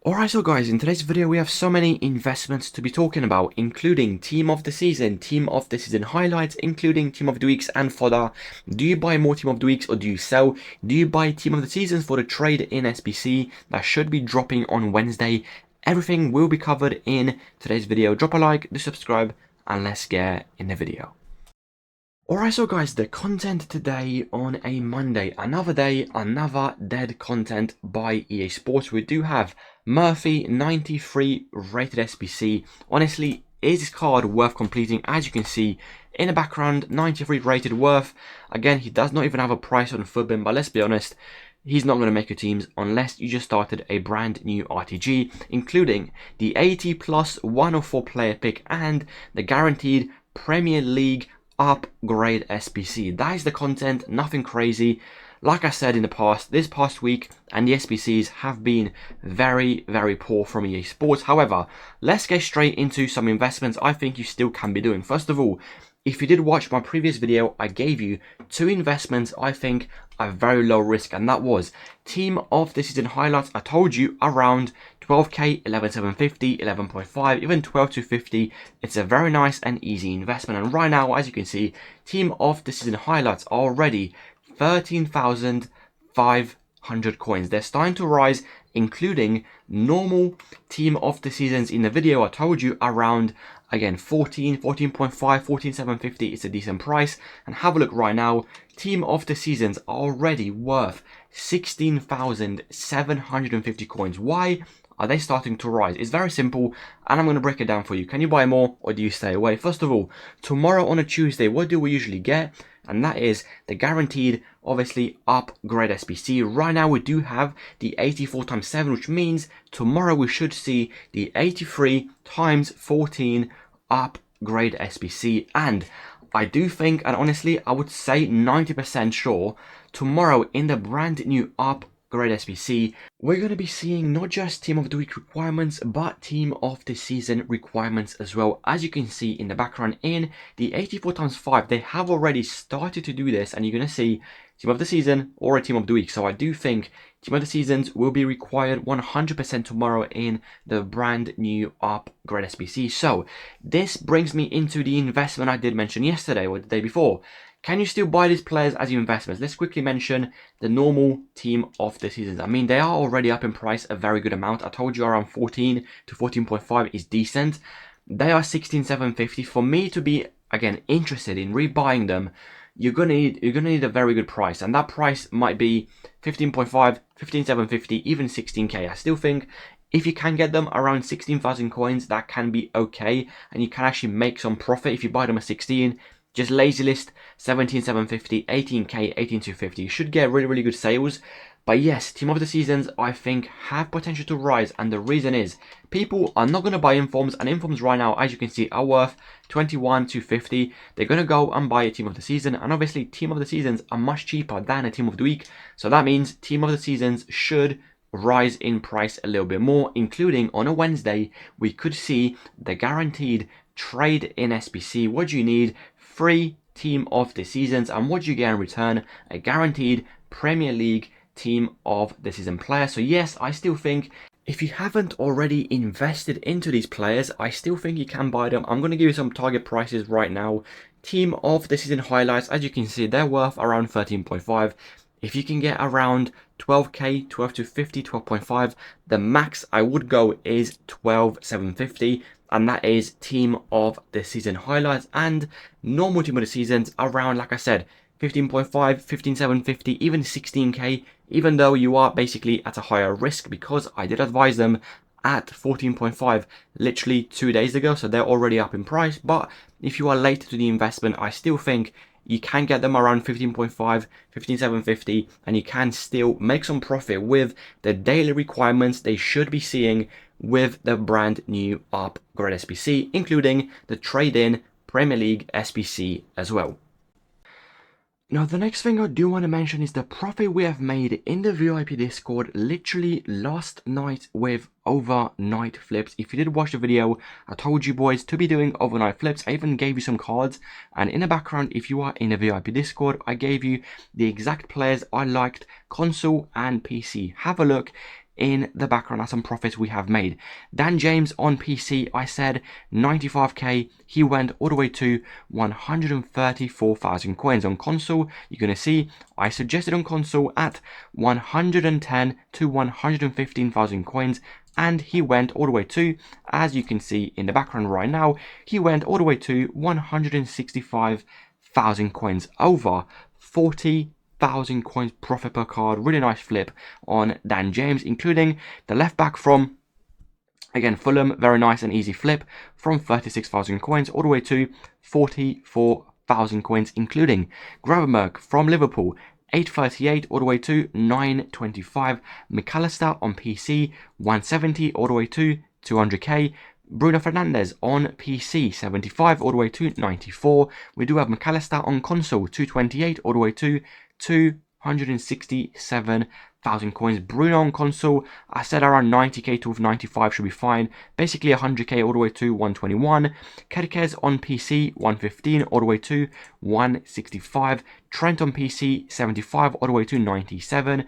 Alright, so guys, in today's video we have so many investments to be talking about, including team of the season highlights, including team of the weeks and fodder. Do you buy more team of the weeks or do you sell? Do you buy team of the seasons for the trade in SBC that should be dropping on Wednesday? Everything will be covered in today's video. Drop a like, do subscribe, and let's get in the video. Alright, so guys, the content today on a Monday, another day, another dead content by EA Sports. We do have Murphy 93 rated SBC. Honestly, is this card worth completing? As you can see in the background, 93 rated worth. Again, he does not even have a price on Footbin, but let's be honest, he's not going to make your teams unless you just started a brand new RTG, including the 80 plus 104 player pick and the guaranteed Premier League upgrade SBC. That is the content, nothing crazy. Like I said in the past, this past week and the SBCs have been very poor from EA Sports. However, let's get straight into some investments I think you still can be doing. First of all, if you did watch my previous video, I gave you two investments I think are very low risk, and that was team of the season highlights. I told you around 12k, 11,750, 11.5, even 12,250. It's a very nice and easy investment. And right now, as you can see, team of the season highlights are already 13,500 coins. They're starting to rise, including normal team of the seasons. In the video, I told you around, again, 14, 14.5, 14,750. It's a decent price. And have a look right now. Team of the seasons are already worth 16,750 coins. Why are they starting to rise? It's very simple, and I'm going to break it down for you. Can you buy more or do you stay away? First of all, tomorrow on a Tuesday, what do we usually get? And that is the guaranteed, obviously, upgrade SBC. Right now, we do have the 84 times 7, which means tomorrow we should see the 83 times 14 upgrade SBC. And I do think, and honestly, I would say 90% sure, tomorrow in the brand new upgrade SBC, we're going to be seeing not just team of the week requirements, but team of the season requirements as well. As you can see in the background in the 84 times 5, they have already started to do this, and you're going to see team of the season or a team of the week. So I do think team of the seasons will be required 100% tomorrow in the brand new upgrade SBC. So this brings me into the investment I did mention yesterday or the day before. Can you still buy these players as your investments? Let's quickly mention the normal team of the seasons. I mean, they are already up in price a very good amount. I told you around 14 to 14.5 is decent. They are 16,750. For me to be, again, interested in rebuying them, you're gonna need a very good price, and that price might be 15.5, 15,750, even 16k. I still think if you can get them around 16,000 coins, that can be okay, and you can actually make some profit if you buy them at 16. Just lazy list 17,750, 18k, 18,250. You should get really good sales. But yes, team of the seasons I think have potential to rise, and the reason is people are not going to buy informs, and informs right now, as you can see, are worth 21,250. They're going to go and buy a team of the season, and obviously team of the seasons are much cheaper than a team of the week. So that means team of the seasons should rise in price a little bit more, including on a Wednesday we could see the guaranteed trade in SBC. What do you need? Free team of the seasons, and what do you get in return? A guaranteed Premier League team of the season player. So yes, I still think if you haven't already invested into these players, I still think you can buy them. I'm going to give you some target prices right now. Team of the season highlights, as you can see, they're worth around 13.5. If you can get around 12k, 12,250, 12.5, the max I would go is 12,750. And that is team of the season highlights. And normal team of the seasons around, like I said, 15.5, 15,750, even 16k, even though you are basically at a higher risk, because I did advise them at 14.5 literally 2 days ago, so they're already up in price. But if you are late to the investment, I still think you can get them around 15.5, 15,750, and you can still make some profit with the daily requirements they should be seeing with the brand new upgrade SBC, including the trade-in Premier League SBC as well. Now, the next thing I do want to mention is the profit we have made in the VIP Discord literally last night with overnight flips. If you did watch the video, I told you boys to be doing overnight flips. I even gave you some cards, and in the background, if you are in the VIP Discord, I gave you the exact players I liked, console and PC. Have a look. in the background at some profits we have made. Dan James on PC, I said 95k. He went all the way to 134,000 coins. On console, you're going to see I suggested on console at 110 to 115,000 coins. And he went all the way to, as you can see in the background right now, he went all the way to 165,000 coins. Over 40,000 coins profit per card. Really nice flip on Dan James, including the left back from, again, Fulham. Very nice and easy flip from 36,000 coins all the way to 44,000 coins, including Gravenberch from Liverpool. 838 all the way to 925. McAllister on PC, 170 all the way to 200k. Bruno Fernandes on PC, 75 all the way to 94. We do have McAllister on console, 228 all the way to 267,000 coins. Bruno on console, I said around 90k to 95 should be fine. Basically 100k all the way to 121. Kerkez on PC, 115 all the way to 165. Trent on PC, 75 all the way to 97.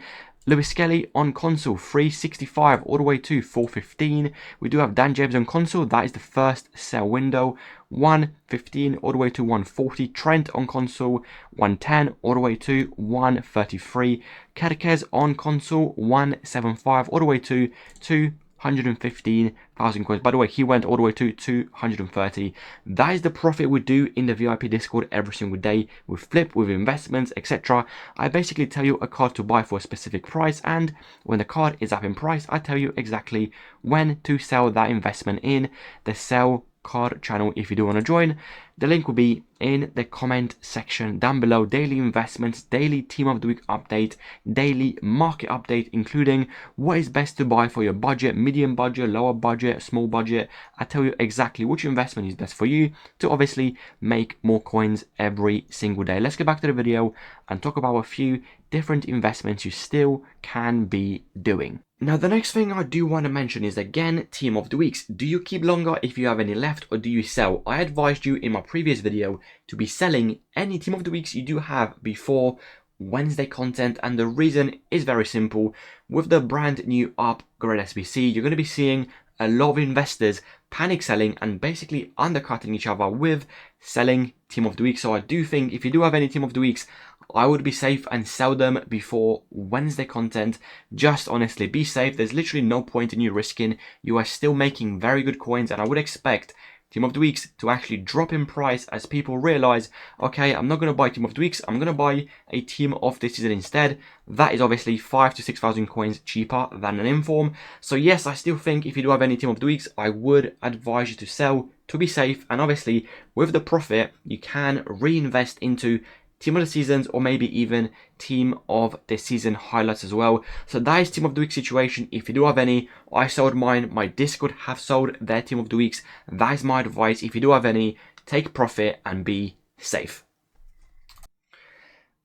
Lewis Skelly on console, 365 all the way to 415. We do have Dan James on console. That is the first sell window. 115 all the way to 140. Trent on console, 110 all the way to 133. Kerkez on console, 175 all the way to 215,000 coins. By the way, he went all the way to 230. That is the profit we do in the VIP Discord every single day with flip, with investments, etc. I basically tell you a card to buy for a specific price, and when the card is up in price, I tell you exactly when to sell that investment in the sell card channel. If you do want to join, the link will be in the comment section down below. Daily investments, daily team of the week update, daily market update, including what is best to buy for your budget, medium budget, lower budget, small budget. I tell you exactly which investment is best for you to obviously make more coins every single day. Let's get back to the video and talk about a few different investments you still can be doing. Now, the next thing I do want to mention is, again, team of the weeks. Do you keep longer if you have any left, or do you sell? I advised you in my previous video to be selling any team of the weeks you do have before Wednesday content, and the reason is very simple. With the brand new upgrade SBC, you're going to be seeing a lot of investors panic selling and basically undercutting each other with selling team of the week. So I do think if you do have any team of the weeks, I would be safe and sell them before Wednesday content. Just honestly be safe. There's literally no point in you risking. You are still making very good coins, and I would expect team of the weeks to actually drop in price as people realize, okay, I'm not going to buy team of the weeks, I'm going to buy a team of the season instead. That is obviously 5,000 to 6,000 coins cheaper than an inform. So yes, I still think if you do have any team of the weeks, I would advise you to sell to be safe, and obviously with the profit you can reinvest into team of the seasons, or maybe even team of the season highlights as well. So that is team of the week situation. If you do have any, I sold mine. My Discord have sold their team of the weeks. That is my advice. If you do have any, take profit and be safe.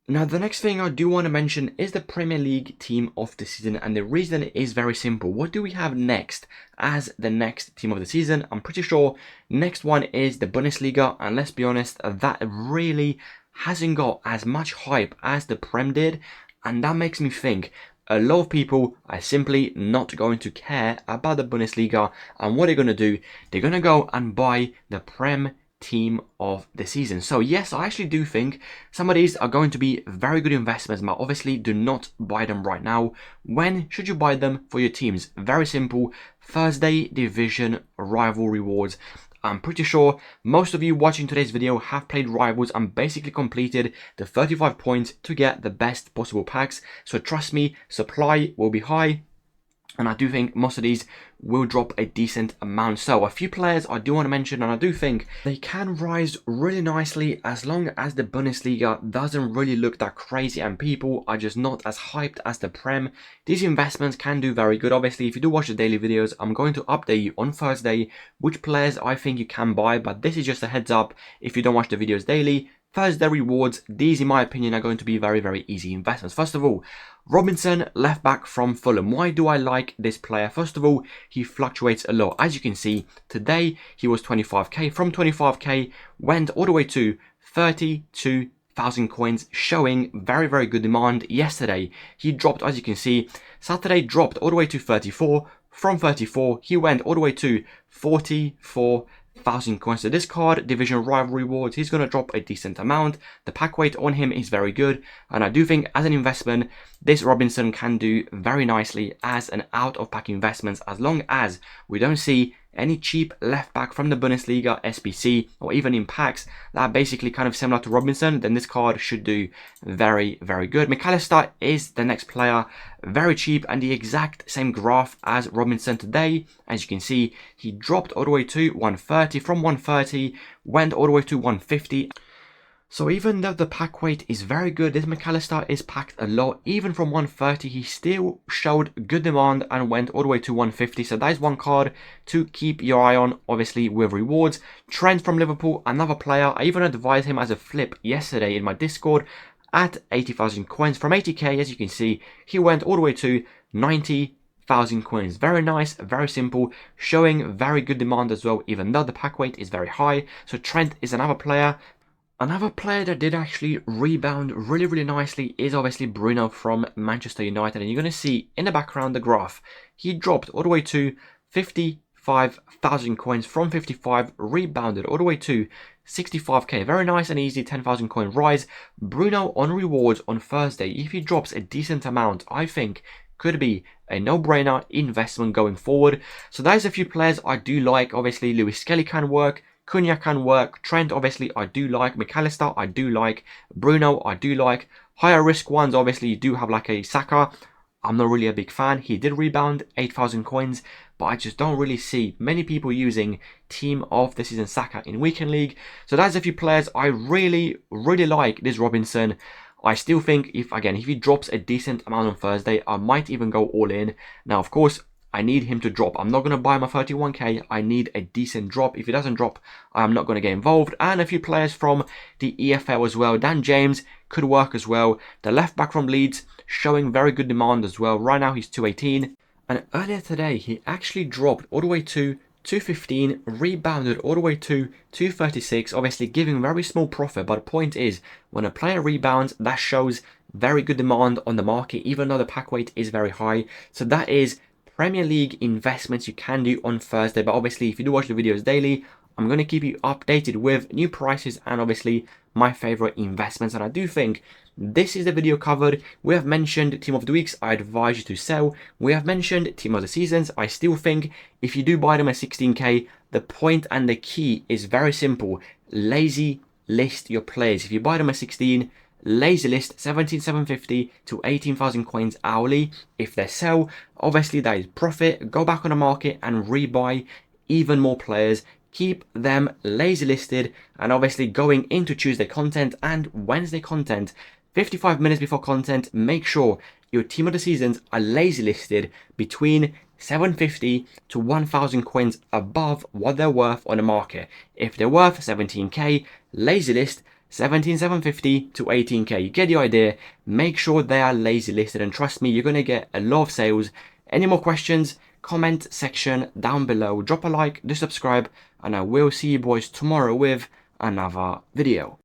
Now, the next thing I do want to mention is the Premier League team of the season, and the reason is very simple. What do we have next as the next team of the season? I'm pretty sure next one is the Bundesliga, and let's be honest, that really hasn't got as much hype as the Prem did, and that makes me think a lot of people are simply not going to care about the Bundesliga, and what they're going to do, they're going to go and buy the Prem team of the season. So yes, I actually do think some of these are going to be very good investments, but obviously do not buy them right now. When should you buy them for your teams? Very simple. Thursday division rival rewards. I'm pretty sure most of you watching today's video have played Rivals and basically completed the 35 points to get the best possible packs. So trust me, supply will be high, and I do think most of these will drop a decent amount. So a few players I do want to mention, and I do think they can rise really nicely as long as the Bundesliga doesn't really look that crazy and people are just not as hyped as the Prem. These investments can do very good. Obviously, if you do watch the daily videos, I'm going to update you on Thursday which players I think you can buy, but this is just a heads up if you don't watch the videos daily. Thursday rewards, these in my opinion are going to be very, very easy investments. First of all, Robinson, left back from Fulham. Why do I like this player? First of all, he fluctuates a lot. As you can see, today he was 25k. From 25k, went all the way to 32 1,000 coins, showing very, very good demand. Yesterday he dropped, as you can see. Saturday dropped all the way to 34. From 34 he went all the way to 44,000 coins. So this card, division rival rewards, he's going to drop a decent amount. The pack weight on him is very good, and I do think as an investment this Robinson can do very nicely as an out of pack investment, as long as we don't see any cheap left back from the Bundesliga, SBC, or even in packs that are basically kind of similar to Robinson, then this card should do very, very good. McAllister is the next player, very cheap, and the exact same graph as Robinson today. As you can see, he dropped all the way to 130, from 130 went all the way to 150. So even though the pack weight is very good, this McAllister is packed a lot. Even from 130, he still showed good demand and went all the way to 150. So that is one card to keep your eye on, obviously, with rewards. Trent from Liverpool, another player. I even advised him as a flip yesterday in my Discord at 80,000 coins. From 80k, as you can see, he went all the way to 90,000 coins. Very nice, very simple, showing very good demand as well, even though the pack weight is very high. So Trent is another player. Another player that did actually rebound really, really nicely is obviously Bruno from Manchester United. And you're going to see in the background the graph. He dropped all the way to 55,000 coins. From 55, rebounded all the way to 65k. Very nice and easy 10,000 coin rise. Bruno on rewards on Thursday, if he drops a decent amount, I think could be a no-brainer investment going forward. So there's a few players I do like. Obviously, Lewis Skelly can work. Cunha can work. Trent, obviously, I do like. McAllister, I do like. Bruno, I do like. Higher risk ones, obviously, you do have like a Saka. I'm not really a big fan. He did rebound 8,000 coins, but I just don't really see many people using team of the season Saka in Weekend League. So there's a few players I really, really like. This Robinson, I still think if he drops a decent amount on Thursday, I might even go all in. Now, of course, I need him to drop. I'm not going to buy my 31k. I need a decent drop. If he doesn't drop, I'm not going to get involved. And a few players from the EFL as well. Dan James could work as well. The left back from Leeds showing very good demand as well. Right now he's 218. And earlier today he actually dropped all the way to 215, rebounded all the way to 236, obviously giving very small profit. But the point is, when a player rebounds, that shows very good demand on the market, even though the pack weight is very high. So that is Premier League investments you can do on Thursday. But obviously, if you do watch the videos daily, I'm going to keep you updated with new prices and obviously my favorite investments. And I do think this is the video covered. We have mentioned team of the weeks. I advise you to sell. We have mentioned team of the seasons. I still think if you do buy them at 16k, the point and the key is very simple. Lazy list your players. If you buy them at 16, lazy list 17,750 to 18,000 coins hourly. If they sell, obviously that is profit. Go back on the market and rebuy even more players. Keep them lazy listed, and obviously going into Tuesday content and Wednesday content, 55 minutes before content, make sure your team of the seasons are lazy listed between 750 to 1,000 coins above what they're worth on the market. If they're worth 17k, lazy list 17,750 to 18k. You get the idea. Make sure they are lazy listed, and trust me, you're going to get a lot of sales. Any more questions? Comment section down below. Drop a like, do subscribe, and I will see you boys tomorrow with another video.